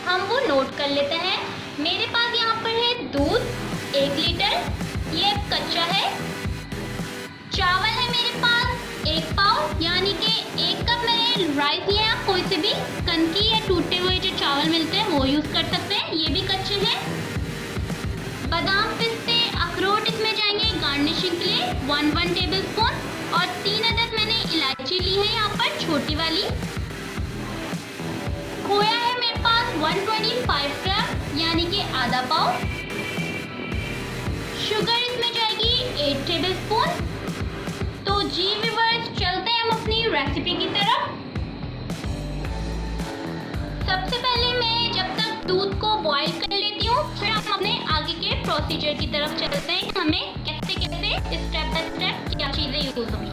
हम वो नोट कर लेते हैं। मेरे पास यहाँ पर है दूध 1 लीटर, ये कच्चा है। चावल है मेरे पास 1 पाव, यानी कि 1 कप मैंने राइस लिया। कोई से भी कनकी या टूटे हुए जो चावल मिलते हैं वो यूज़ कर सकते हैं, ये भी कच्चे हैं। बादाम, पिस्ते, अखरोट इसमें जाएंगे गार्निशिंग के लिए 1 टेबल स्पून। और 3 अदद मैंने इलायची ली है यहाँ पर, छोटी वाली। खोया है मेरे पास 125 ग्राम, यानी कि आधा पाव। शुगर इसमें जाएगी 8 टेबल स्पून। तो जी व्यूअर्स, चलते हैं हम अपनी रेसिपी की तरफ। सबसे पहले मैं जब तक दूध को बॉईल कर लेती हूँ, फिर हम अपने आगे के प्रोसीजर की तरफ चलते हैं कि हमें कैसे कैसे स्टेप बाय स्टेप क्या चीज़ें यूज़ होंगी।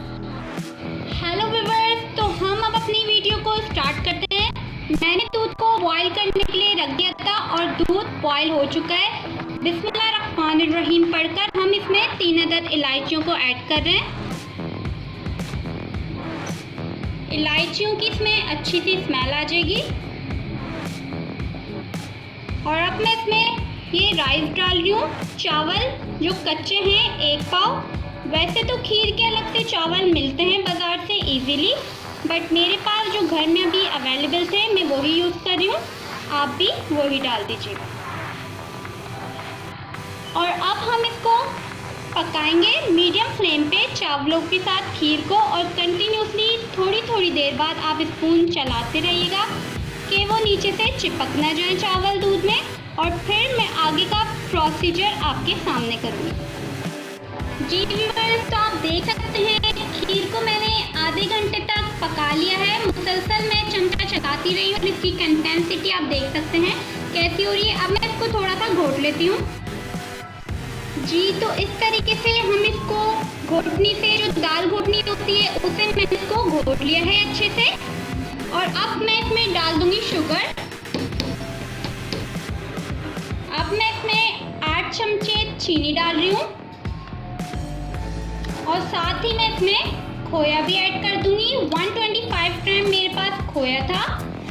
हेलो व्यूअर्स, तो हम अब अपनी वीडियो को स्टार्ट करते हैं। मैंने दूध को बॉईल करने के लिए रख दिया था और दूध बॉईल हो चुका है। बिस्मिल्लाहिर्रहमानिर्रहीम पढ़कर हम इसमें 3 अदद इलायचियों को ऐड कर रहे हैं। इलायचियों की इसमें अच्छी सी स्मेल आ जाएगी। और अब मैं इसमें ये राइस डाल रही हूँ। चावल जो कच्चे हैं 1 पाव। वैसे तो खीर के अलग से चावल मिलते हैं बाज़ार से इजीली, बट मेरे पास जो घर में अभी अवेलेबल थे मैं वही यूज़ कर रही हूँ। आप भी वही डाल दीजिएगा। और अब हम इसको पकाएंगे मीडियम फ्लेम पे चावलों के साथ खीर को, और कंटिन्यूसली थोड़ी थोड़ी देर बाद आप स्पून चलाते रहिएगा कि वो नीचे से चिपक ना जाए चावल दूध में। और फिर मैं आगे का प्रोसीजर आपके सामने करूँगी। जी व्यूअर्स, तो आप देख सकते हैं खीर को मैंने आधे घंटे तक पका लिया है। मुसलसल मैं चमचा चलाती रही हूँ। इसकी कंसिस्टेंसी आप देख सकते हैं कैसी हो रही है। अब मैं इसको थोड़ा सा घोट लेती हूँ। जी, तो इस तरीके से हम इसको घोटनी से, जो दाल घोटनी होती है उसे मैंने इसको घोट लिया है अच्छे से। और अब मैं इसमें डाल दूंगी शुगर। अब मैं इसमें 8 चमचे चीनी डाल रही हूँ, और साथ ही मैं इसमें खोया भी ऐड कर दूंगी। 125 ग्राम मेरे पास खोया था,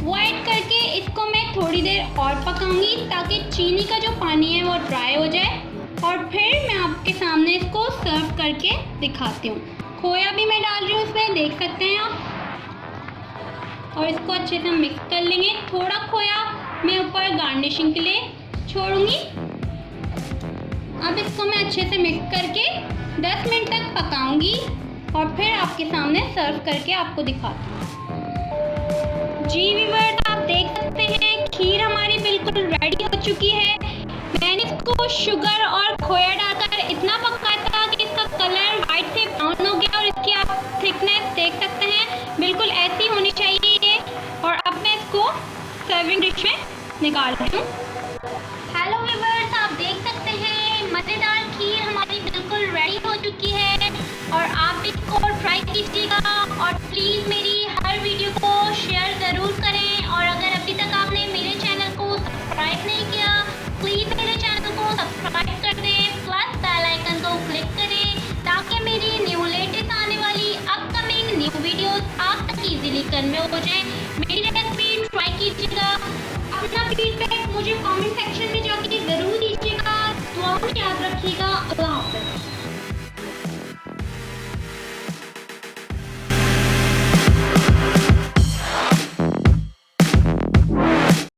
वो ऐड करके इसको मैं थोड़ी देर और पकाऊंगी ताकि चीनी का जो पानी है वो ड्राई हो जाए। और फिर मैं आपके सामने इसको सर्व करके दिखाती हूँ। खोया भी मैं डाल रही हूँ इसमें, देख सकते हैं आप। और इसको अच्छे से मिक्स कर लेंगे। थोड़ा खोया मैं ऊपर गार्निशिंग के लिए छोड़ूंगी। अब इसको मैं अच्छे से मिक्स करके 10 मिनट तक पकाऊंगी और फिर आपके सामने सर्व करके आपको दिखाती हूँ। जी व्यूअर्स, आप देख सकते हैं खीर हमारी बिल्कुल रेडी हो चुकी है। मैंने इसको शुगर और खोया डालकर इतना पकाया था कि इसका कलर वाइट से ब्राउन हो गया, और इसकी आप थिकनेस देख सकते हैं, बिल्कुल ऐसी होनी चाहिए ये। और अब मैं इसको सर्विंग डिश में निकाल रही हूँ। हेलो व्यूअर्स, आप देख सकते हैं मज़ेदार खीर हमारी बिल्कुल रेडी हो चुकी है। और आप इसको ट्राई कीजिएगा, और प्लीज़ मेरी हर वीडियो को शेयर ज़रूर करें। और अगर अभी तक आपने मेरे चैनल को सब्सक्राइब नहीं किया, प्लीज़ मेरे चैनल को सब्सक्राइब कर दें, प्लस बेल आइकन को क्लिक करें ताकि मेरी न्यू लेटेस्ट आने वाली अपकमिंग न्यू वीडियोस आप तक इजीली कन्वे हो जाए। मेरी रेसिपी ट्राई कीजिएगा। अपना फीडबैक मुझे कमेंट सेक्शन में जाके ज़रूर दीजिएगा। दुआ में याद रखिएगा। अल्लाह हाफ़िज़।